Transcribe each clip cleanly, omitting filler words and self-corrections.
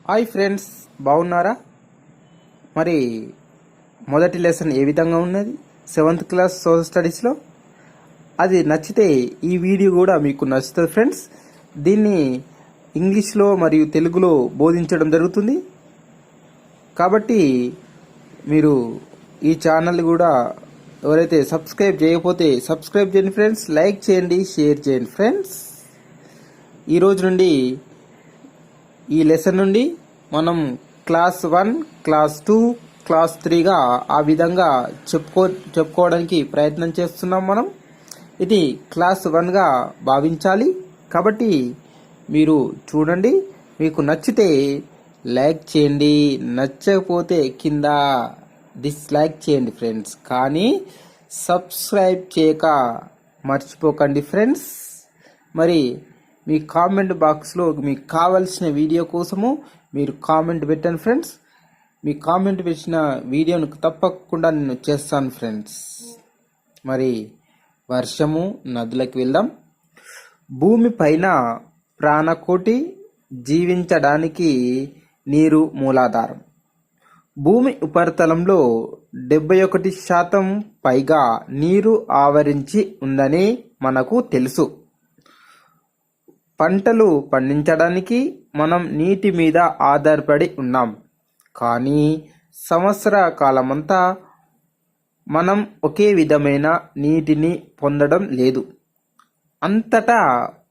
Hi friends, బాగున్నారా? మరి మొదటి లెసన్ ఏ విధంగా ఉన్నది 7th క్లాస్ సోషల్ స్టడీస్లో? అది నచ్చితే ఈ వీడియో కూడా మీకు నచ్చుతుంది ఫ్రెండ్స్. దీన్ని ఇంగ్లీష్లో మరియు తెలుగులో బోధించడం జరుగుతుంది. కాబట్టి మీరు ఈ ఛానల్ కూడా ఎవరైతే సబ్స్క్రైబ్ చేయకపోతే సబ్స్క్రైబ్ చేయండి ఫ్రెండ్స్. లైక్ చేయండి, షేర్ చేయండి ఫ్రెండ్స్. ఈరోజు నుండి ఈ లెసన్ నుండి మనం క్లాస్ 1, క్లాస్ 2, క్లాస్ 3గా ఆ విధంగా చెప్పుకోవడానికి ప్రయత్నం చేస్తున్నాం. మనం ఇది క్లాస్ 1గా భావించాలి. కాబట్టి మీరు చూడండి, మీకు నచ్చితే లైక్ చేయండి, నచ్చకపోతే కింద డిస్లైక్ చేయండి ఫ్రెండ్స్. కానీ సబ్స్క్రైబ్ చేయక మర్చిపోకండి ఫ్రెండ్స్. మరి మీ కామెంట్ బాక్స్లో మీకు కావాల్సిన వీడియో కోసము మీరు కామెంట్ పెట్టండి ఫ్రెండ్స్. మీ కామెంట్ పెట్టిన వీడియోను తప్పకుండా నేను చేస్తాను ఫ్రెండ్స్. మరి వర్షము, నదులకు వెళ్దాం. భూమి పైన ప్రాణకోటి జీవించడానికి నీరు మూలాధారం. భూమి ఉపరితలంలో 71% పైగా నీరు ఆవరించి ఉందని మనకు తెలుసు. పంటలు పండించడానికి మనం నీటి మీద ఆధారపడి ఉన్నాం. కానీ సంవత్సర కాలమంతా మనం ఒకే విధమైన నీటిని పొందడం లేదు. అంతటా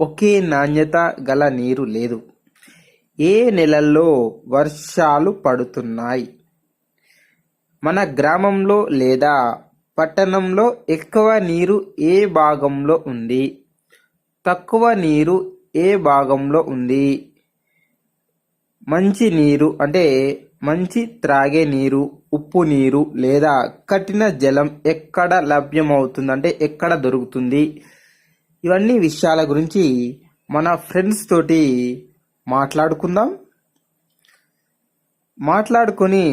ఒకే నాణ్యత గల నీరు లేదు. ఏ నెలల్లో వర్షాలు పడుతున్నాయి? మన గ్రామంలో లేదా పట్టణంలో ఎక్కువ నీరు ఏ భాగంలో ఉంది? తక్కువ నీరు ఏ భాగంలో ఉంది? మంచి నీరు అంటే మంచి త్రాగే నీరు, ఉప్పు నీరు లేదా కఠిన జలం ఎక్కడ లభ్యమవుతుంది అంటే ఎక్కడ దొరుకుతుంది? ఇవన్నీ విషయాల గురించి మన ఫ్రెండ్స్ తోటి మాట్లాడుకుందాం. మాట్లాడుకొని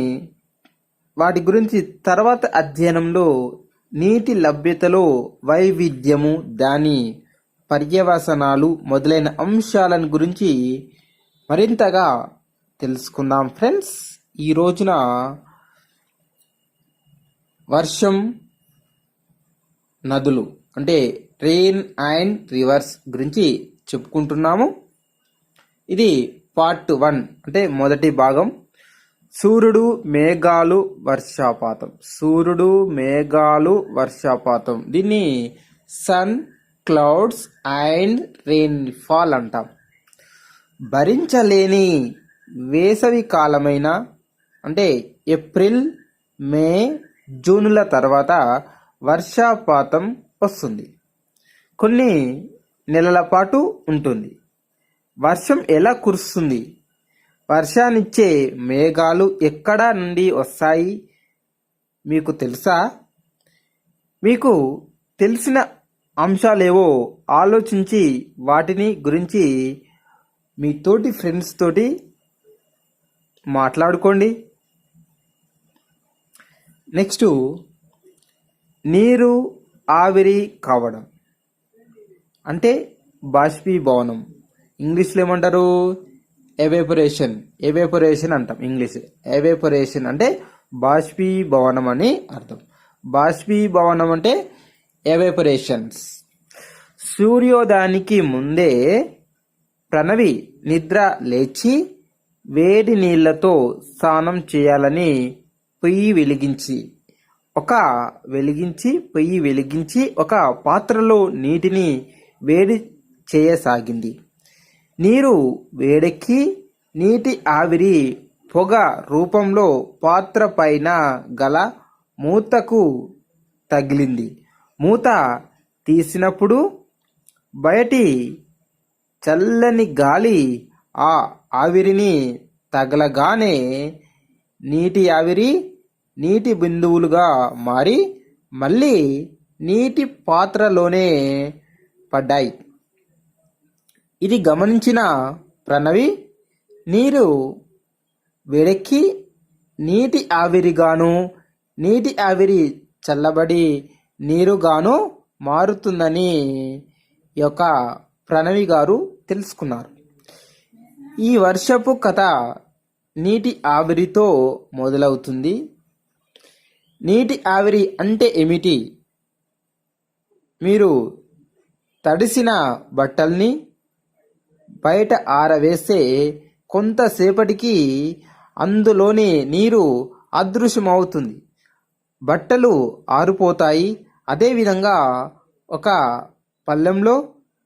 వాటి గురించి తర్వాత అధ్యయనంలో నీటి లభ్యతలో వైవిధ్యము, దాని పర్యవసనాలు మొదలైన అంశాలను గురించి మరింతగా తెలుసుకుందాం ఫ్రెండ్స్. ఈ రోజున వర్షం, నదులు అంటే రెయిన్ అండ్ రివర్స్ గురించి చెప్పుకుంటున్నాము. ఇది పార్ట్ 1 అంటే మొదటి భాగం. సూర్యుడు, మేఘాలు, వర్షపాతం. సూర్యుడు, మేఘాలు, వర్షపాతం. దీన్ని సన్, క్లౌడ్స్ అండ్ రెయిన్ఫాల్ అంటాం. భరించలేని వేసవి కాలమైన అంటే ఏప్రిల్, మే, జూన్ల తర్వాత వర్షపాతం వస్తుంది. కొన్ని నెలల పాటు ఉంటుంది. వర్షం ఎలా కురుస్తుంది? వర్షాన్నిచ్చే మేఘాలు ఎక్కడ నుండి వస్తాయి మీకు తెలుసా? మీకు తెలిసిన అంశాలేవో ఆలోచించి వాటిని గురించి మీ తోటి ఫ్రెండ్స్ తోటి మాట్లాడుకోండి. నెక్స్ట్, నీరు ఆవిరి కావడం అంటే బాష్పీభవనం. ఇంగ్లీష్లో ఏమంటారు? ఎవేపరేషన్. ఎవేపరేషన్ అంటాం ఇంగ్లీష్. ఎవేపరేషన్ అంటే బాష్పీభవనం అని అర్థం. బాష్పీభవనం అంటే ఎవేపరేషన్స్. సూర్యోదయానికి ముందే ప్రణవి నిద్ర లేచి వేడి నీళ్లతో స్నానం చేయాలని పొయ్యి వెలిగించి ఒక పాత్రలో నీటిని వేడి చేయసాగింది. నీరు వేడెక్కి నీటి ఆవిరి పొగ రూపంలో పాత్ర పైన గల మూతకు తగిలింది. మూత తీసినప్పుడు బయటి చల్లని గాలి ఆ ఆవిరిని తగలగానే నీటి ఆవిరి నీటి బిందువులుగా మారి మళ్ళీ నీటి పాత్రలోనే పడ్డాయి. ఇది గమనించిన ప్రణవి నీరు వేడెక్కి నీటి ఆవిరిగాను, నీటి ఆవిరి చల్లబడి నీరుగాను మారుతుందని ఈ యొక్క ప్రణవి గారు తెలుసుకున్నారు. ఈ వర్షపు కథ నీటి ఆవిరితో మొదలవుతుంది. నీటి ఆవిరి అంటే ఏమిటి? మీరు తడిసిన బట్టల్ని బయట ఆరవేస్తే కొంతసేపటికి అందులోని నీరు అదృశ్యమవుతుంది, బట్టలు ఆరిపోతాయి. అదేవిధంగా ఒక పళ్ళెంలో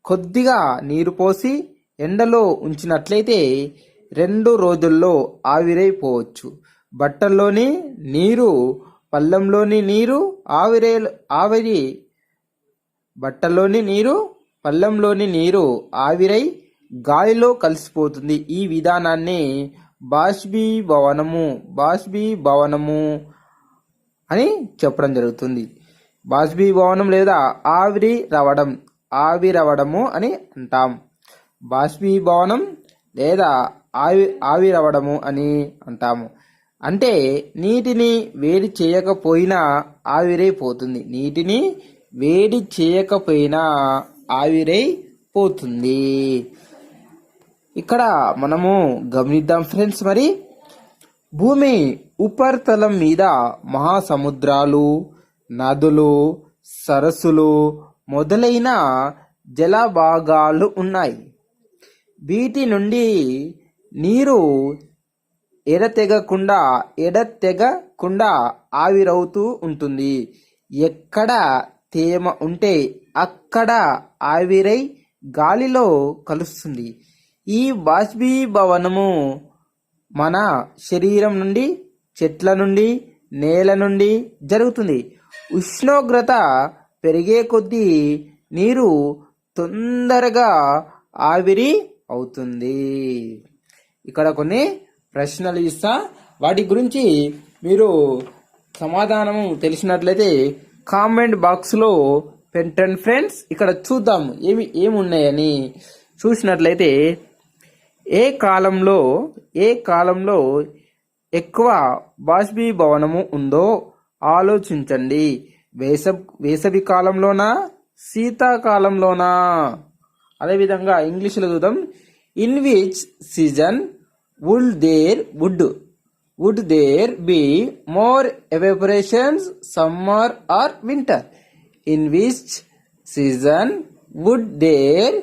కొద్దిగా నీరు పోసి ఎండలో ఉంచినట్లయితే 2 రోజుల్లో ఆవిరైపోవచ్చు. బట్టల్లోని నీరు, పళ్ళెంలోని నీరు ఆవిరి బట్టల్లోని నీరు, పళ్ళెంలోని నీరు ఆవిరై గాలిలో కలిసిపోతుంది. ఈ విధానాన్ని బాష్పీభవనము అని చెప్పడం జరుగుతుంది. బాష్పీభవనం లేదా ఆవిరవడము అని అంటాం. బాష్పీభవనం లేదా ఆవిరవడము అని అంటాము. అంటే నీటిని వేడి చేయకపోయినా ఆవిరైపోతుంది. నీటిని వేడి చేయకపోయినా ఆవిరైపోతుంది. ఇక్కడ మనము గమనిద్దాం ఫ్రెండ్స్. మరి భూమి ఉపరితలం మీద మహాసముద్రాలు, నదులు, సరస్సులు మొదలైన జలభాగాలు ఉన్నాయి. వీటి నుండి నీరు ఎడతెగకుండా ఆవిరవుతూ ఉంటుంది. ఎక్కడ తేమ ఉంటే అక్కడ ఆవిరై గాలిలో కలుస్తుంది. ఈ బాష్పీభవనము మన శరీరం నుండి, చెట్ల నుండి, నేల నుండి జరుగుతుంది. ఉష్ణోగ్రత పెరిగే కొద్దీ నీరు తొందరగా ఆవిరి అవుతుంది. ఇక్కడ కొన్ని ప్రశ్నలు ఇస్తా, వాటి గురించి మీరు సమాధానము తెలిసినట్లయితే కామెంట్ బాక్స్లో పెట్టండి ఫ్రెండ్స్. ఇక్కడ చూద్దాం ఏమున్నాయని. చూసినట్లయితే ఏ కాలంలో ఎక్కువ బాష్పీభవనము ఉందో ఆలోచించండి. వేసవి కాలంలోనా, శీతాకాలంలోనా? అదేవిధంగా ఇంగ్లీష్లో చూద్దాం. In which season would there be more evaporations, summer or winter? In which season would there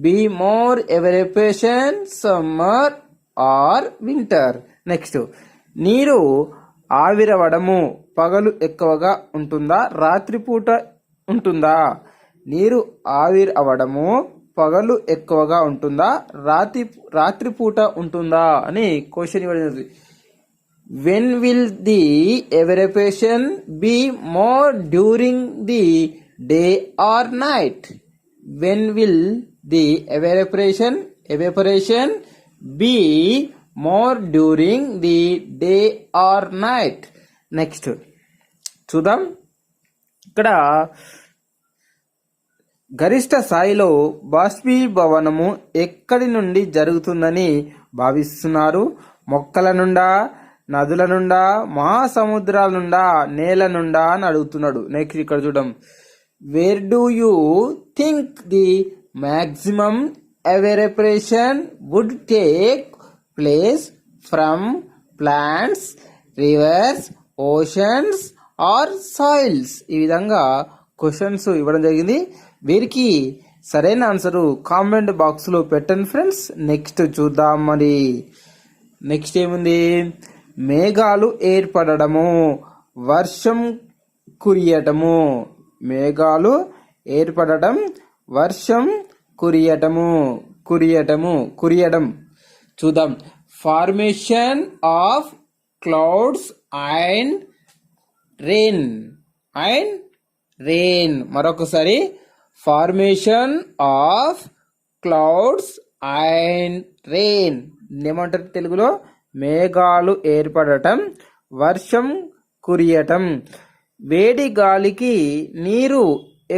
be more evaporation, summer or winter? Next, నీరు ఆవిరవడము పగలు ఎక్కువగా ఉంటుందా, రాత్రిపూట ఉంటుందా? నీరు ఆవిరవడము పగలు ఎక్కువగా ఉంటుందా, రాత్రిపూట ఉంటుందా అని క్వశ్చన్ ఇవ్వడం. When will the evaporation be more during the day or night? When will the evaporation be more during the day or night? Next చూద్దాం. ఇక్కడ గరిష్ట స్థాయిలో బాష్పీభవనము ఎక్కడి నుండి జరుగుతుందని భావిస్తున్నారు? మొక్కల నుండా, నదుల నుండా, మహాసముద్రాల నుండా, నేల నుండా అని అడుగుతున్నాడు. నెక్స్ట్ ఇక్కడ చూద్దాం. Where do you think the maximum evaporation would take place from plants, rivers, oceans or soils? ఈ విధంగా క్వశ్చన్స్ ఇవ్వడం జరిగింది. వీరికి సరైన ఆన్సరు కామెంట్ బాక్స్లో పెట్టండి ఫ్రెండ్స్. నెక్స్ట్ చూద్దాం. మరి నెక్స్ట్ ఏముంది? మేఘాలు ఏర్పడము, వర్షం కురియటము. మేఘాలు ఏర్పడటం, వర్షం కురియడం. చూద్దాం. Formation of clouds and rain. మరొకసారి, formation of clouds and rain. ఏమంటారు తెలుగులో? మేఘాలు ఏర్పడటం, వర్షం కురియటం. వేడి గాలికి నీరు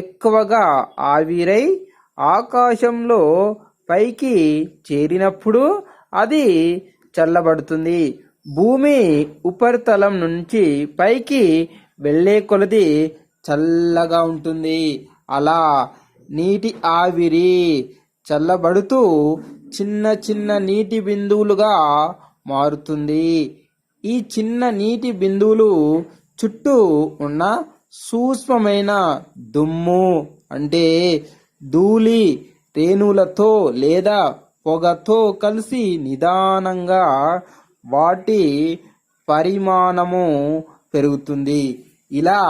ఎక్కువగా ఆవిరై ఆకాశంలో పైకి చేరినప్పుడు అది చల్లబడుతుంది. భూమి ఉపరితలం నుంచి పైకి వెళ్ళే కొలది చల్లగా ఉంటుంది. అలా నీటి ఆవిరి చల్లబడుతూ చిన్న చిన్న నీటి బిందువులుగా మారుతుంది. ఈ చిన్న నీటి బిందువులు చుట్టూ ఉన్న సూక్ష్మమైన దుమ్ము అంటే ధూళి రేణువులతో లేదా పొగతో కలిసి నిదానంగా వాటి పరిమాణము పెరుగుతుంది. ఇలా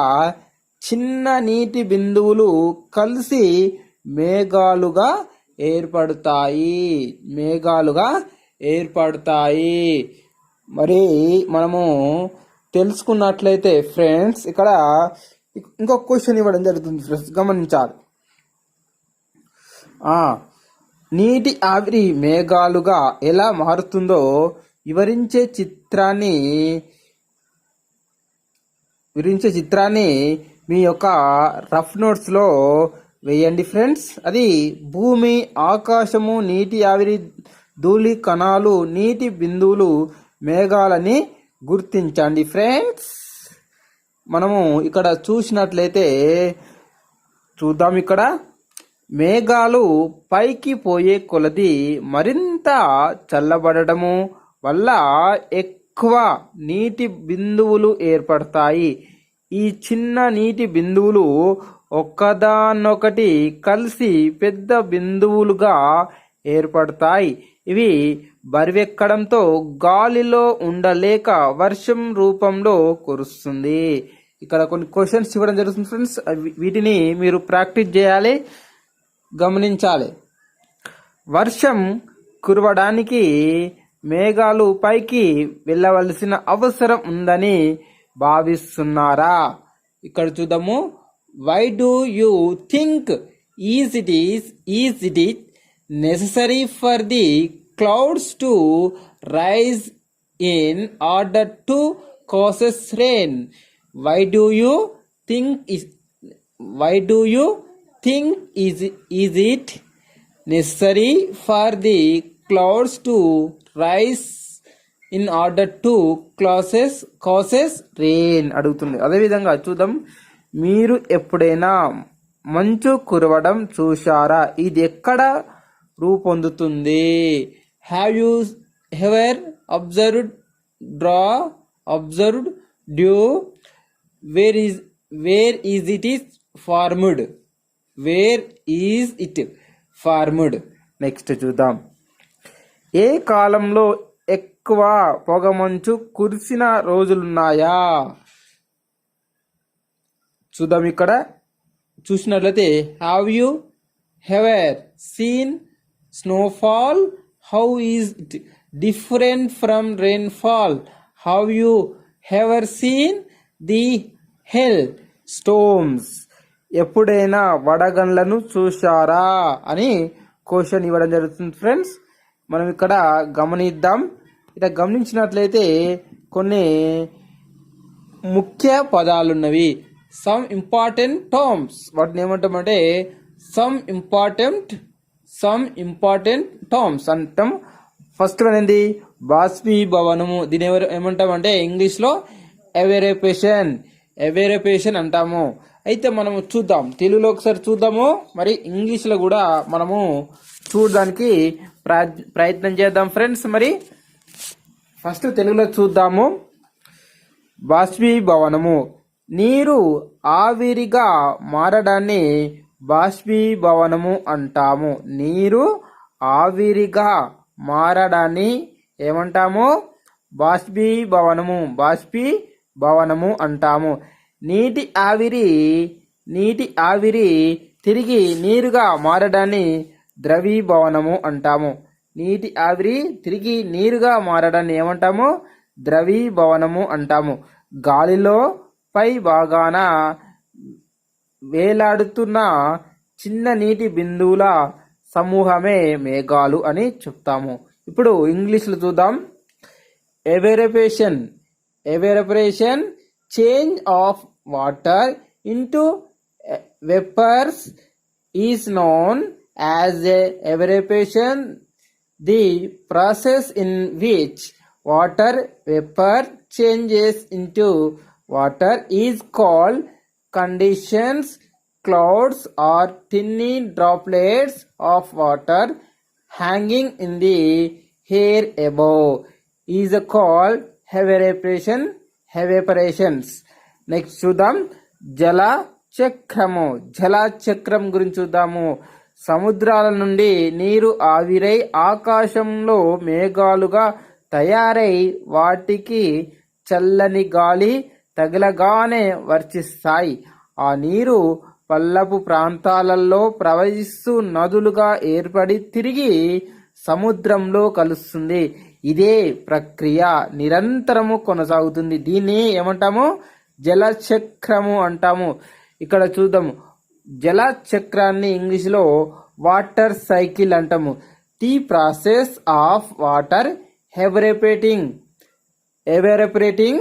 చిన్న నీటి బిందువులు కలిసి మేఘాలుగా ఏర్పడతాయి. మరి మనము తెలుసుకున్నట్లయితే ఫ్రెండ్స్ ఇక్కడ ఇంకొక క్వశ్చన్ ఇవ్వడం జరుగుతుంది ఫ్రెండ్స్, గమనించాలి. నీటి ఆవిరి మేఘాలుగా ఎలా మారుతుందో వివరించే చిత్రాన్ని మీ యొక్క రఫ్ నోట్స్ లో వేయండి ఫ్రెండ్స్. అది భూమి, ఆకాశము, నీటి ఆవిరి, ధూళి కణాలు, నీటి బిందువులు, మేఘాలని గుర్తించండి ఫ్రెండ్స్. మనము ఇక్కడ చూసినట్లయితే చూద్దాం. ఇక్కడ మేఘాలు పైకి పోయే కొలది మరింత చల్లబడటము వల్ల ఎక్కువ నీటి బిందువులు ఏర్పడతాయి. ఈ చిన్న నీటి బిందువులు ఒక్కదాన్నొకటి కలిసి పెద్ద బిందువులుగా ఏర్పడతాయి. ఇవి బరువెక్కడంతో గాలిలో ఉండలేక వర్షం రూపంలో కురుస్తుంది. ఇక్కడ కొన్ని క్వశ్చన్స్ ఇవ్వడం జరుగుతుంది ఫ్రెండ్స్, వీటిని మీరు ప్రాక్టీస్ చేయాలి, గమనించాలి. వర్షం కురవడానికి మేఘాలు పైకి వెళ్ళవలసిన అవసరం ఉందని భావిస్తున్నారా? ఇక్కడ చూద్దాము. Why do you think is it necessary for the clouds to rise in order to causes rain? Why do you think is it necessary for the clouds to rise in order to causes rain అడుగుతుంది. అదేవిధంగా చూద్దాం. మీరు ఎప్పుడైనా మంచు కురవడం చూశారా? ఇది ఎక్కడ రూపొందుతుంది? Have you ever observed dew? Where is it formed? Next చూద్దాం. ఏ కాలంలో ఎక్కువ పొగమంచు కురిసిన రోజులున్నాయా? చూద్దాం. ఇక్కడ చూసినట్లయితే have you ever seen snowfall? How is it different from rainfall? Have you ever seen the hail storms? ఎప్పుడైనా వడగండ్లను చూశారా అని క్వశ్చన్ ఇవ్వడం జరుగుతుంది ఫ్రెండ్స్. మనం ఇక్కడ గమనిద్దాం. ఇలా గమనించినట్లయితే కొన్ని ముఖ్య పదాలున్నవి. సమ్ ఇంపార్టెంట్ టర్మ్స్, వాటిని ఏమంటామంటే సమ్ ఇంపార్టెంట్ టర్మ్స్ అంటాం. ఫస్ట్ వన్ ఏంది? బాష్పీభవనము. దీని ఏమంటామంటే ఇంగ్లీష్ లో ఎవేరేపేషన్ అంటాము. అయితే మనము చూద్దాం, తెలుగులో ఒకసారి చూద్దాము, మరి ఇంగ్లీష్ లో కూడా మనము చూడడానికి ప్రయత్నం చేద్దాం ఫ్రెండ్స్. మరి ఫస్ట్ తెలుగులో చూద్దాము. బాష్పీభవనము. నీరు ఆవిరిగా మారడాన్ని బాష్పీభవనము అంటాము. నీరు ఆవిరిగా మారడాన్ని ఏమంటాము? బాష్పీభవనము అంటాము. నీటి ఆవిరి తిరిగి నీరుగా మారడాన్ని ద్రవీభవనము అంటాము. నీటి ఆవిరి తిరిగి నీరుగా మారడాన్ని ఏమంటాము? ద్రవీభవనము అంటాము. గాలిలో పై భాగాన వేలాడుతున్న చిన్న నీటి బిందువుల సమూహమే మేఘాలు అని చెప్తాము. ఇప్పుడు ఇంగ్లీష్లో చూద్దాం. Evaporation change of water into vapours is known as evaporation. The process in which water vapour changes into water is called conditions. Clouds are tiny droplets of water hanging in the air above. Is called evaporations. Next చూద్దాం జల చక్రము. జల చక్రం గురించి చూద్దాము. సముద్రాల నుండి నీరు ఆవిరై ఆకాశంలో మేఘాలుగా తయారై వాటికి చల్లని గాలి తగలగానే వర్షిస్తాయి. ఆ నీరు పల్లపు ప్రాంతాలలో ప్రవహిస్తూ నదులుగా ఏర్పడి తిరిగి సముద్రంలో కలుస్తుంది. ఇదే ప్రక్రియ నిరంతరము కొనసాగుతుంది. దీన్ని ఏమంటాము? జలచక్రము అంటాము. ఇక్కడ చూద్దాము జల చక్రాన్ని ఇంగ్లీష్లో వాటర్ సైకిల్ అంటాము. The process of water evaporating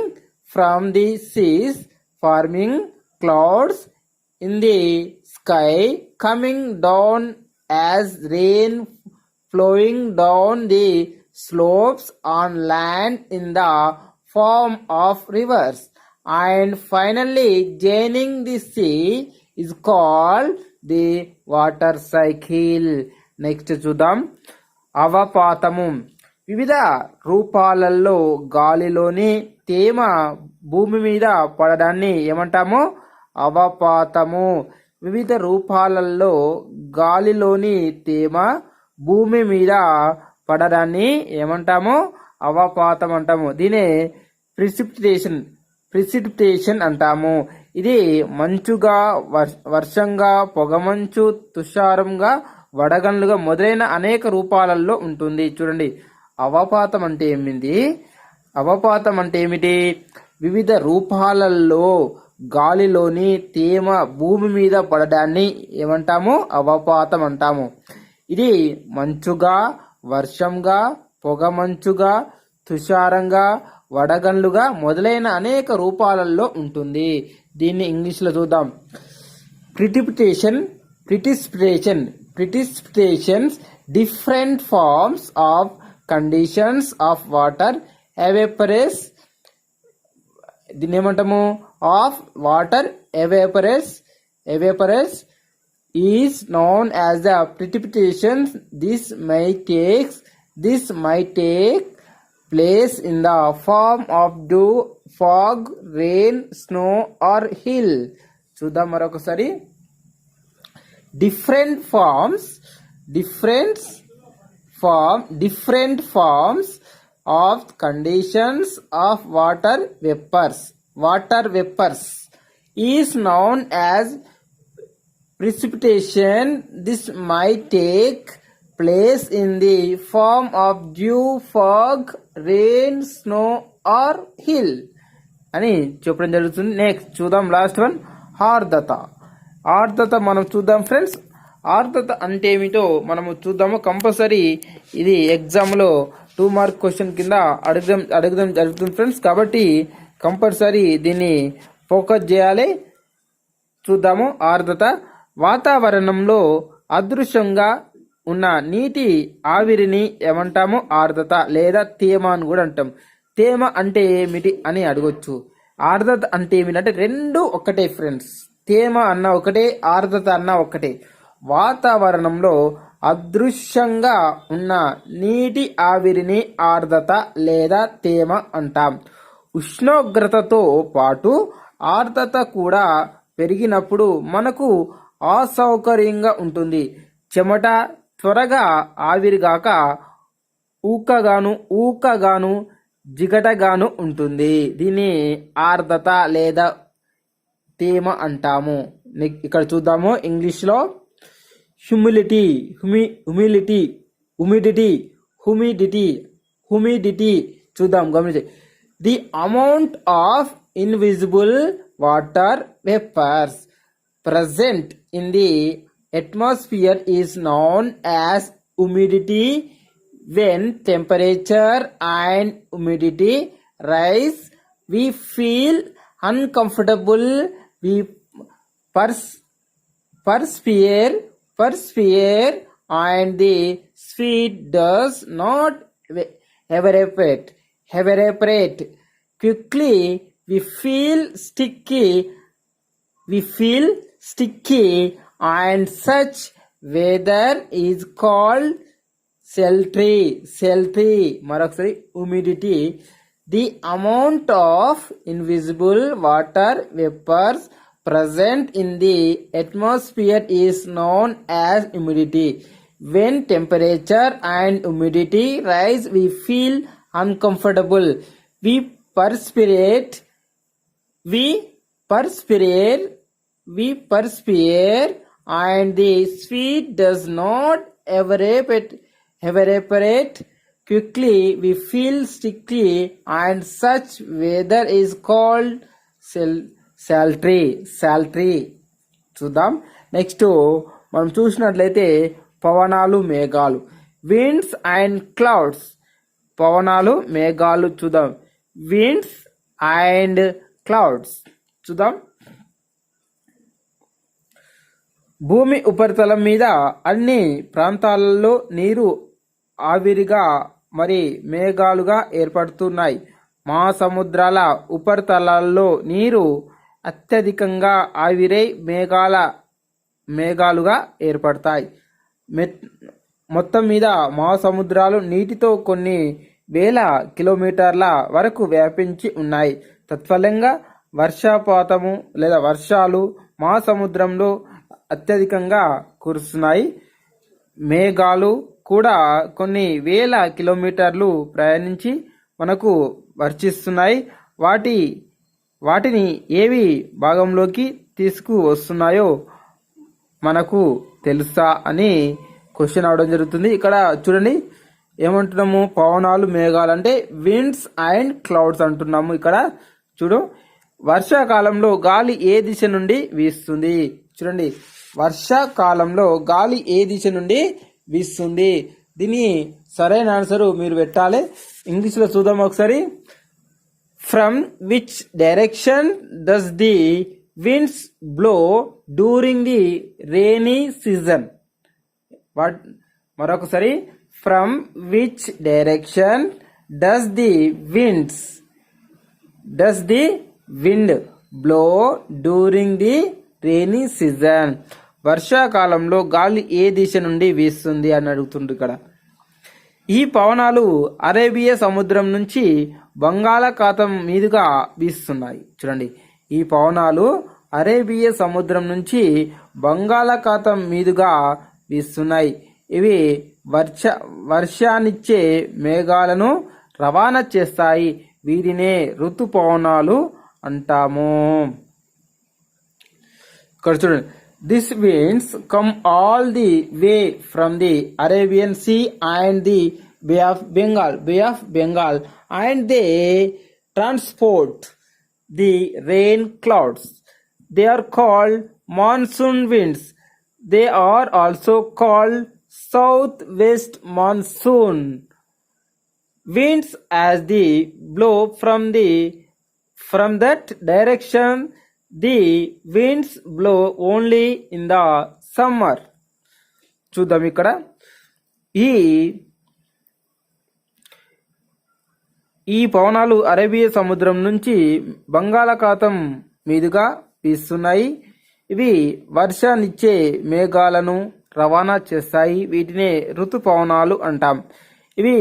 from the seas, forming clouds in the sky, coming down as rain, flowing down the slopes on land in the form of rivers, and finally joining the sea is called the water cycle. Next చూద్దాం అవపాతము. వివిధ రూపాలలో గాలిలోని తేమ భూమి మీద పడడాన్ని ఏమంటాము? అవపాతము. వివిధ రూపాలలో గాలిలోని తేమ భూమి మీద పడడాన్ని ఏమంటాము? అవపాతం అంటాము. దీనే ప్రిసిపిటేషన్ అంటాము. ఇది మంచుగా, వర్షంగా, పొగమంచు, తుషారంగా, వడగండ్లుగా మొదలైన అనేక రూపాలలో ఉంటుంది. చూడండి అవపాతం అంటే ఏమిటి? అవపాతం అంటే ఏమిటి? వివిధ రూపాలలో గాలిలోని తేమ భూమి మీద పడడాన్ని ఏమంటాము? అవపాతం అంటాము. ఇది మంచుగా, వర్షంగా, పొగమంచుగా, తుషారంగా, వడగండ్లుగా మొదలైన అనేక రూపాలలో ఉంటుంది. దీన్ని ఇంగ్లీష్లో చూద్దాం. Precipitations, different forms of conditions of water evaporates. దీన్ని ఏమంటాము? Of water evaporates is known as the precipitation. This might take place in the form of dew, fog, rain, snow or hail. చూద్దాం మరొకసారి. different forms of conditions of water vapors is known as precipitation. This might take place in the form of dew, fog, rain, snow or hail అని చెప్పడం జరుగుతుంది. Next చూద్దాం last one ఆర్ద్రత మనం చూద్దాం friends. ఆర్ద్రత అంటే ఏమిటో మనము చూద్దాము. కంపల్సరీ ఇది ఎగ్జామ్లో 2 మార్క్ క్వశ్చన్ కింద అడగడం జరుగుతుంది ఫ్రెండ్స్. కాబట్టి కంపల్సరీ దీన్ని ఫోకస్ చేయాలి. చూద్దాము ఆర్ద్రత. వాతావరణంలో అదృశ్యంగా ఉన్న నీటి ఆవిరిని ఏమంటాము? ఆర్ద్రత లేదా తేమ అని కూడా అంటాం. తేమ అంటే ఏమిటి అని అడగొచ్చు. ఆర్ద్రత అంటే ఏమిటంటే రెండు ఒకటే ఫ్రెండ్స్. తేమ అన్న ఒకటే, ఆర్ద్రత అన్న ఒకటే. వాతావరణంలో అదృశ్యంగా ఉన్న నీటి ఆవిరిని ఆర్ద్రత లేదా తేమ అంటాం. ఉష్ణోగ్రతతో పాటు ఆర్ద్రత కూడా పెరిగినప్పుడు మనకు అసౌకర్యంగా ఉంటుంది. చెమట త్వరగా ఆవిరిగాక ఊకగాను జిగటగాను ఉంటుంది. దీన్ని ఆర్ద్రత లేదా తేమ అంటాము. ఇక్కడ చూద్దాము ఇంగ్లీష్లో హ్యూమిడిటీ చూద్దాం, గమనించండి. The amount of invisible water vapours present in the atmosphere is known as humidity. When temperature and humidity rise, we feel uncomfortable. We perspire and the sweat does not evaporate quickly. We feel sticky and such weather is called సెల్ట్రీ మరొకసారి humidity the amount of invisible water vapours present in the atmosphere is known as humidity. When temperature and humidity rise, we feel uncomfortable. We perspire, and the sweat does not evaporate quickly. We feel sticky, and such weather is called సాల్ట్రీ చూద్దాం. Next మనం చూసినట్లయితే పవనాలు మేఘాలు, winds and clouds. పవనాలు మేఘాలు చూద్దాం. Winds and clouds చూద్దాం. భూమి ఉపరితలం మీద అన్ని ప్రాంతాలలో నీరు ఆవిరిగా మరి మేఘాలుగా ఏర్పడుతున్నాయి. మహాసముద్రాల ఉపరితలాల్లో నీరు అత్యధికంగా ఆవిరై మేఘాలుగా ఏర్పడతాయి. మొత్తం మీద మహాసముద్రాలు నీటితో కొన్ని వేల కిలోమీటర్ల వరకు వ్యాపించి ఉన్నాయి. తత్ఫలంగా వర్షపాతము లేదా వర్షాలు మహాసముద్రంలో అత్యధికంగా కురుస్తున్నాయి. మేఘాలు కూడా కొన్ని వేల కిలోమీటర్లు ప్రయాణించి మనకు వర్షిస్తున్నాయి. వాటిని ఏవి భాగంలోకి తీసుకువస్తున్నాయో మనకు తెలుసా అని క్వశ్చన్ అవడం జరుగుతుంది. ఇక్కడ చూడండి ఏమంటున్నాము, పవనాలు మేఘాలు అంటే విండ్స్ అండ్ క్లౌడ్స్ అంటున్నాము. ఇక్కడ చూడు, వర్షాకాలంలో గాలి ఏ దిశ నుండి వీస్తుంది? చూడండి, వర్షాకాలంలో గాలి ఏ దిశ నుండి వీస్తుంది? దీని సరైన ఆన్సర్ మీరు పెట్టాలి. ఇంగ్లీష్లో చూద్దాం ఒకసారి. From which direction does the winds blow during the rainy season? మరొకసారి, from which direction does the wind blow during the rainy season? వర్షాకాలంలో గాలి ఏ దిశ నుండి వీస్తుంది అని అడుగుతుంది ఇక్కడ. ఈ పవనాలు అరేబియా సముద్రం నుంచి బంగాళాఖాతం మీదుగా వీస్తున్నాయి. చూడండి, ఈ పవనాలు అరేబియా సముద్రం నుంచి బంగాళాఖాతం మీదుగా వీస్తున్నాయి. ఇవి వర్షాన్నిచ్చే మేఘాలను రవాణా చేస్తాయి. వీటినే ఋతుపవనాలు అంటాము. ఇక్కడ చూడండి, these winds come all the way from the Arabian Sea and the Bay of Bengal, and they transport the rain clouds. They are called monsoon winds. They are also called southwest monsoon winds, as they blow from that direction. The winds blow only in the summer. చూద్దాం, ఇక్కడ ఈ పవనాలు Arabia సముద్రం నుంచి బంగాళాఖాతం మీదుగా వీస్తున్నాయి. ఇవి వర్షాన్నిచ్చే మేఘాలను రవాణా చేస్తాయి. వీటినే ఋతుపవనాలు అంటాం. ఇవి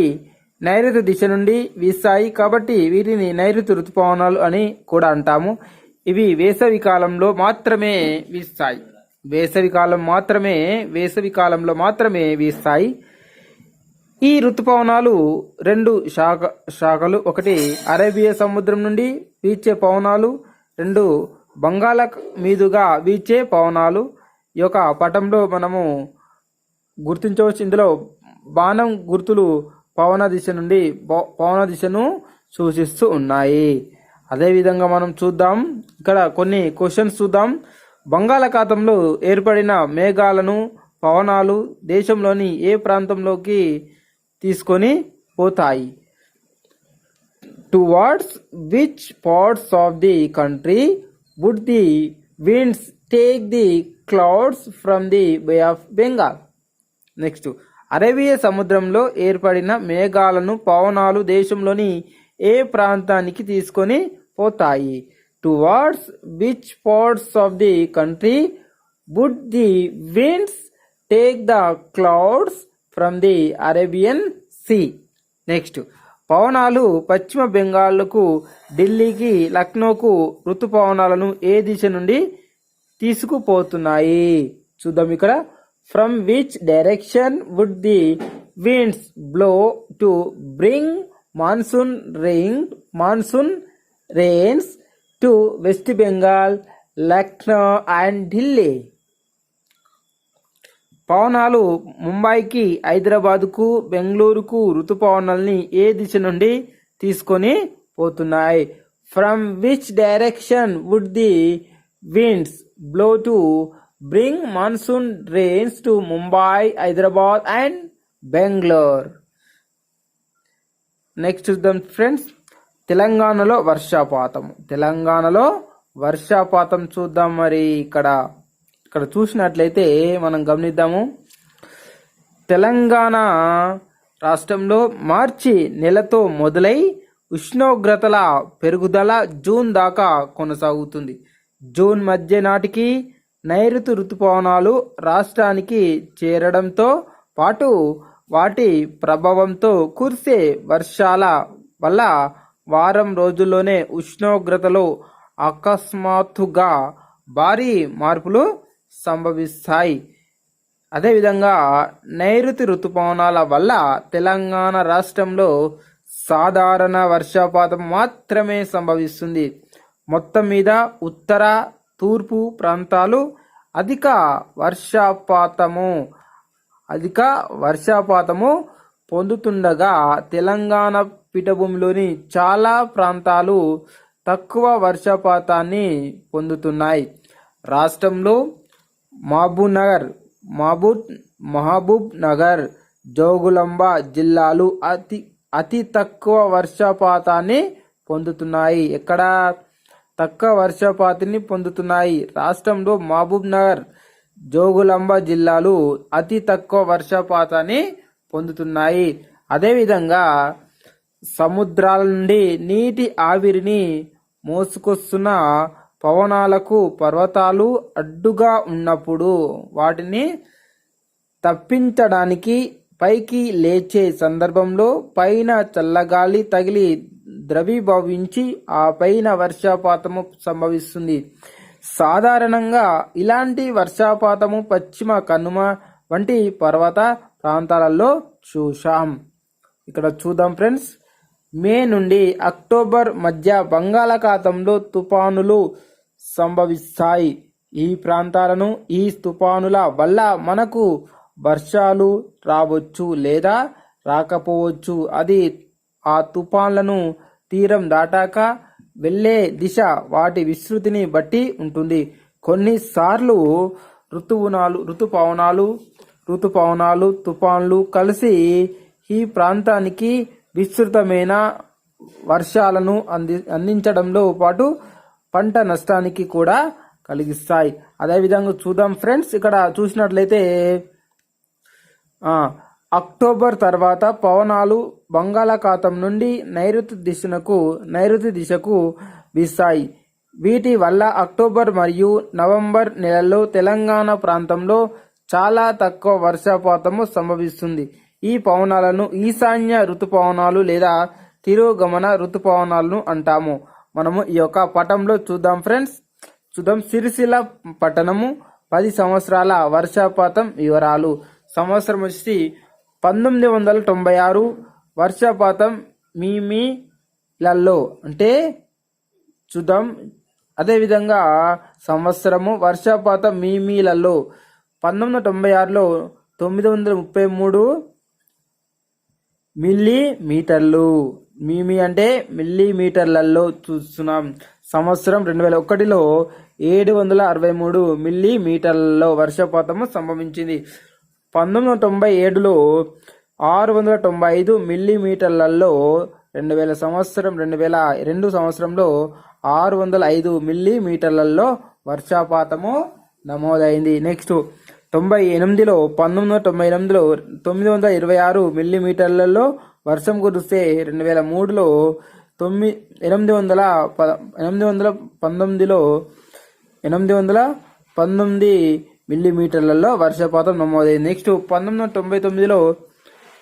నైరుతి దిశ నుండి వీస్తాయి కాబట్టి వీటిని నైరుతి ఋతుపవనాలు అని కూడా అంటాము. ఇవి వేసవి కాలంలో మాత్రమే వీస్తాయి. వేసవి కాలంలో మాత్రమే వీస్తాయి. ఈ ఋతుపవనాలు రెండు శాఖలు. ఒకటి అరేబియా సముద్రం నుండి వీచే పవనాలు, రెండు బంగాళా మీదుగా వీచే పవనాలు. ఈ యొక్క పటంలో మనము గుర్తించవచ్చు. ఇందులో బాణం గుర్తులు పవన దిశను సూచిస్తూ ఉన్నాయి. అదేవిధంగా మనం చూద్దాం, ఇక్కడ కొన్ని క్వశ్చన్స్ చూద్దాం. బంగాళాఖాతంలో ఏర్పడిన మేఘాలను పవనాలు దేశంలోని ఏ ప్రాంతంలోకి తీసుకొని పోతాయి? Towards which parts of the country would the winds take the clouds from the Bay of Bengal? Next, Arabia సముద్రంలో ఏర్పడిన మేఘాలను పవనాలు దేశంలోని ఏ ప్రాంతానికి తీసుకొని పోతాయి? Towards which parts of the country would the winds take the clouds from the Arabian sea. Next, పవనాలు పశ్చిమ బెంగాల్కు, ఢిల్లీకి, లక్నోకు ఋతుపవనాలను ఏ దిశ నుండి తీసుకుపోతున్నాయి? చూద్దాం ఇక్కడ. From which direction would the winds blow to bring monsoon rains to West Bengal, Lucknow and Delhi? పవనాలు ముంబైకి, హైదరాబాద్కు, బెంగళూరుకు ఋతుపవనాల్ని ఏ దిశ నుండి తీసుకొని పోతున్నాయి? From which direction would the winds blow to bring monsoon rains to Mumbai, Hyderabad and Bengaluru? Next చూద్దాం ఫ్రెండ్స్, తెలంగాణలో వర్షపాతం చూద్దాం. మరి ఇక్కడ చూసినట్లయితే మనం గమనిద్దాము. తెలంగాణ రాష్ట్రంలో మార్చి నెలతో మొదలై ఉష్ణోగ్రతల పెరుగుదల జూన్ దాకా కొనసాగుతుంది. జూన్ మధ్య నాటికి నైరుతి ఋతుపవనాలు రాష్ట్రానికి చేరడంతో పాటు వాటి ప్రభావంతో కురిసే వర్షాల వల్ల వారం రోజుల్లోనే ఉష్ణోగ్రతలో అకస్మాత్తుగా భారీ మార్పులు సంభవిస్తాయి. అదేవిధంగా నైరుతి ఋతుపవనాల వల్ల తెలంగాణ రాష్ట్రంలో సాధారణ వర్షపాతం మాత్రమే సంభవిస్తుంది. మొత్తం మీద ఉత్తర, తూర్పు ప్రాంతాలు అధిక వర్షపాతము పొందుతుండగా తెలంగాణ పీఠభూమిలోని చాలా ప్రాంతాలు తక్కువ వర్షపాతాన్ని పొందుతున్నాయి. రాష్ట్రంలో మహబూబ్ నగర్, జోగులాంబ జిల్లాలు అతి తక్కువ వర్షపాతాన్ని పొందుతున్నాయి. ఎక్కడ తక్కువ వర్షపాతాన్ని పొందుతున్నాయి? రాష్ట్రంలో మహబూబ్ నగర్, జోగులాంబ జిల్లాలు అతి తక్కువ వర్షపాతాన్ని పొందుతున్నాయి. అదేవిధంగా సముద్రాల నుండి నీటి ఆవిరిని మోసుకొస్తున్న పవనాలకు పర్వతాలు అడ్డుగా ఉన్నప్పుడు వాటిని తప్పించడానికి పైకి లేచే సందర్భంలో పైన చల్లగాలి తగిలి ద్రవీభవించి ఆ పైన వర్షపాతము సంభవిస్తుంది. సాధారణంగా ఇలాంటి వర్షపాతము పశ్చిమ కనుమ వంటి పర్వత ప్రాంతాలలో చూశాం. ఇక్కడ చూద్దాం ఫ్రెండ్స్, మే నుండి అక్టోబర్ మధ్య బంగాళాఖాతంలో తుఫానులు సంభవిస్తాయి. ఈ ప్రాంతాలను ఈ తుఫానుల వల్ల మనకు వర్షాలు రావచ్చు లేదా రాకపోవచ్చు. అది ఆ తుఫాన్లను తీరం దాటాక వెళ్ళే దిశ, వాటి విస్తృతిని బట్టి ఉంటుంది. కొన్నిసార్లు ఋతుపవనాలు తుఫాన్లు కలిసి ఈ ప్రాంతానికి విస్తృతమైన వర్షాలను అందించడంలో పాటు పంట నష్టానికి కూడా కలిగిస్తాయి. అదేవిధంగా చూద్దాం ఫ్రెండ్స్, ఇక్కడ చూసినట్లయితే అక్టోబర్ తర్వాత పవనాలు బంగాళాఖాతం నుండి నైరుతి దిశకు వీస్తాయి. వీటి వల్ల అక్టోబర్ మరియు నవంబర్ నెలల్లో తెలంగాణ ప్రాంతంలో చాలా తక్కువ వర్షపాతము సంభవిస్తుంది. ఈ పవనాలను ఈశాన్య ఋతుపవనాలు లేదా తిరోగమన ఋతుపవనాలను అంటాము. మనము ఈ యొక్క పటంలో చూద్దాం ఫ్రెండ్స్. సిరిసిల్ల పట్టణము 10 సంవత్సరాల వర్షపాతం వివరాలు. సంవత్సరం వచ్చి 1996. వర్షపాతం మీమీలలో అంటే చూద్దాం. అదేవిధంగా సంవత్సరము వర్షపాతం మీమీలలో 1996లో 933 మిల్లీమీటర్లు. మీమీ అంటే మిల్లీమీటర్లలో చూస్తున్నాం. సంవత్సరం 2001లో 763 మిల్లీమీటర్లలో వర్షపాతము సంభవించింది. 1997లో 695 మిల్లీమీటర్లలో 2002 సంవత్సరంలో 605 మిల్లీమీటర్లలో వర్షపాతము నమోదైంది. నెక్స్ట్ 1998లో 926 మిల్లీమీటర్లలో వర్షం కురిస్తే 2003లో 819 మిల్లీమీటర్లలో వర్షపాతం నమోదైంది. నెక్స్ట్ 1999లో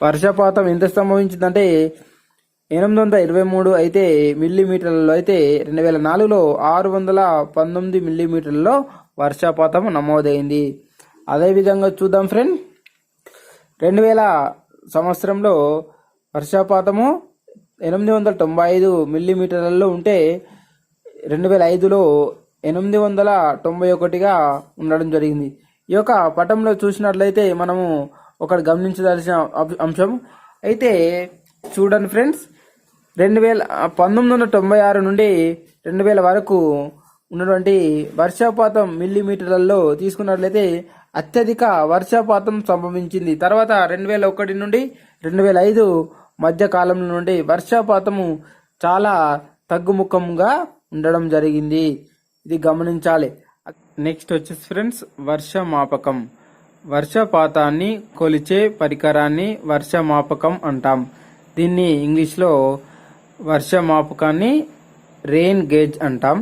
వర్షపాతం ఎంత సంభవించిందంటే 823 అయితే మిల్లీమీటర్లలో అయితే 2004లో 619 మిల్లీమీటర్లలో వర్షపాతం నమోదైంది. అదేవిధంగా చూద్దాం ఫ్రెండ్, 2000 సంవత్సరంలో వర్షపాతము 895 మిల్లీమీటర్లలో ఉంటే 2005లో 891గా ఉండడం జరిగింది. ఈ యొక్క పటంలో చూసినట్లయితే మనము ఒకటి గమనించదలసిన అంశం అయితే చూడండి ఫ్రెండ్స్, 1996 నుండి 2000 వరకు ఉన్నటువంటి వర్షపాతం మిల్లీమీటర్లలో తీసుకున్నట్లయితే అత్యధిక వర్షపాతం సంభవించింది. తర్వాత 2001 నుండి 2005 మధ్య కాలం నుండి వర్షపాతము చాలా తగ్గుముఖంగా ఉండడం జరిగింది. ఇది గమనించాలి. నెక్స్ట్ వచ్చేసి ఫ్రెండ్స్, వర్షమాపకం. వర్షపాతాన్ని కొలిచే పరికరాన్ని వర్షమాపకం అంటాం. దీన్ని ఇంగ్లీష్లో వర్షమాపకాన్ని రెయిన్ గేజ్ అంటాం.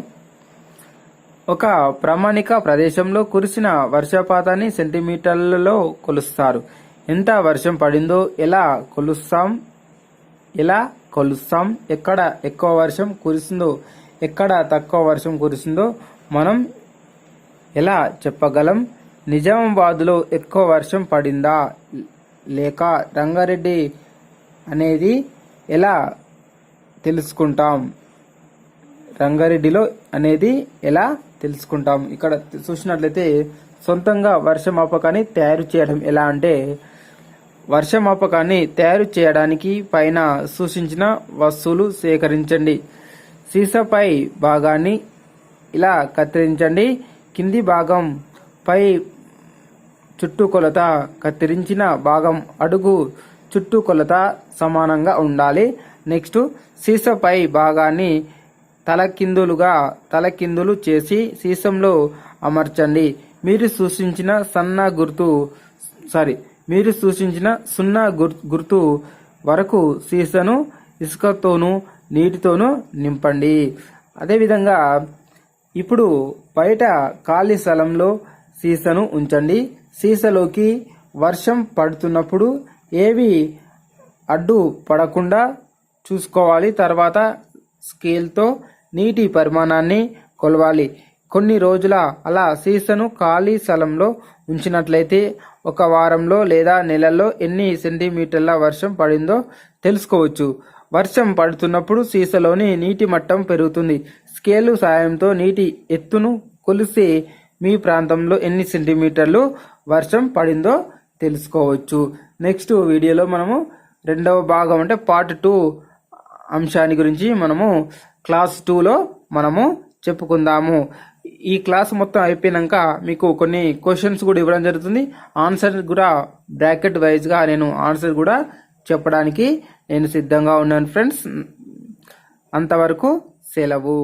ఒక ప్రామాణిక ప్రదేశంలో కురిసిన వర్షపాతాన్ని సెంటీమీటర్లలో కొలుస్తారు. ఎంత వర్షం పడిందో ఎలా కొలుస్తాం, ఎక్కడ ఎక్కువ వర్షం కురిసిందో ఎక్కడ తక్కువ వర్షం కురిసిందో మనం ఎలా చెప్పగలం? నిజామాబాద్లో ఎక్కువ వర్షం పడిందా లేక రంగారెడ్డి అనేది ఎలా తెలుసుకుంటాం? రంగారెడ్డిలో అనేది ఎలా తెలుసుకుంటాం? ఇక్కడ చూసినట్లయితే సొంతంగా వర్షమాపకాన్ని తయారు చేయడం ఎలా అంటే, వర్షమాపకాన్ని తయారు చేయడానికి పైన సూచించిన వస్తువులు సేకరించండి. సీసాపై భాగాన్ని ఇలా కత్తిరించండి. కింది భాగం పై చుట్టుకొలత, కత్తిరించిన భాగం అడుగు చుట్టుకొలత సమానంగా ఉండాలి. నెక్స్ట్, సీసాపై భాగాన్ని తలకిందులు చేసి సీసంలో అమర్చండి. మీరు సూచించిన సున్నా గుర్తు వరకు సీసాను ఇసుకతోనూ నీటితోనూ నింపండి. అదేవిధంగా ఇప్పుడు బయట ఖాళీ స్థలంలో సీసాను ఉంచండి. సీసాలోకి వర్షం పడుతున్నప్పుడు ఏవి అడ్డు పడకుండా చూసుకోవాలి. తర్వాత స్కేల్తో నీటి పరిమాణాన్ని కొలవాలి. కొన్ని రోజుల అలా సీసాను ఖాళీ స్థలంలో ఉంచినట్లయితే ఒక వారంలో లేదా నెలలో ఎన్ని సెంటీమీటర్ల వర్షం పడిందో తెలుసుకోవచ్చు. వర్షం పడుతున్నప్పుడు సీసాలోని నీటి మట్టం పెరుగుతుంది. స్కేలు సాయంతో నీటి ఎత్తును కొలిసి మీ ప్రాంతంలో ఎన్ని సెంటీమీటర్లు వర్షం పడిందో తెలుసుకోవచ్చు. నెక్స్ట్ వీడియోలో మనము రెండవ భాగం అంటే పార్ట్ 2 అంశాన్ని గురించి మనము క్లాస్ 2లో మనము చెప్పుకుందాము. ఈ క్లాస్ మొత్తం అయిపోయినాక మీకు కొన్ని క్వశ్చన్స్ కూడా ఇవ్వడం జరుగుతుంది. ఆన్సర్ కూడా బ్రాకెట్ వైజ్గా నేను ఆన్సర్ కూడా చెప్పడానికి నేను సిద్ధంగా ఉన్నాను ఫ్రెండ్స్. అంతవరకు సెలవు.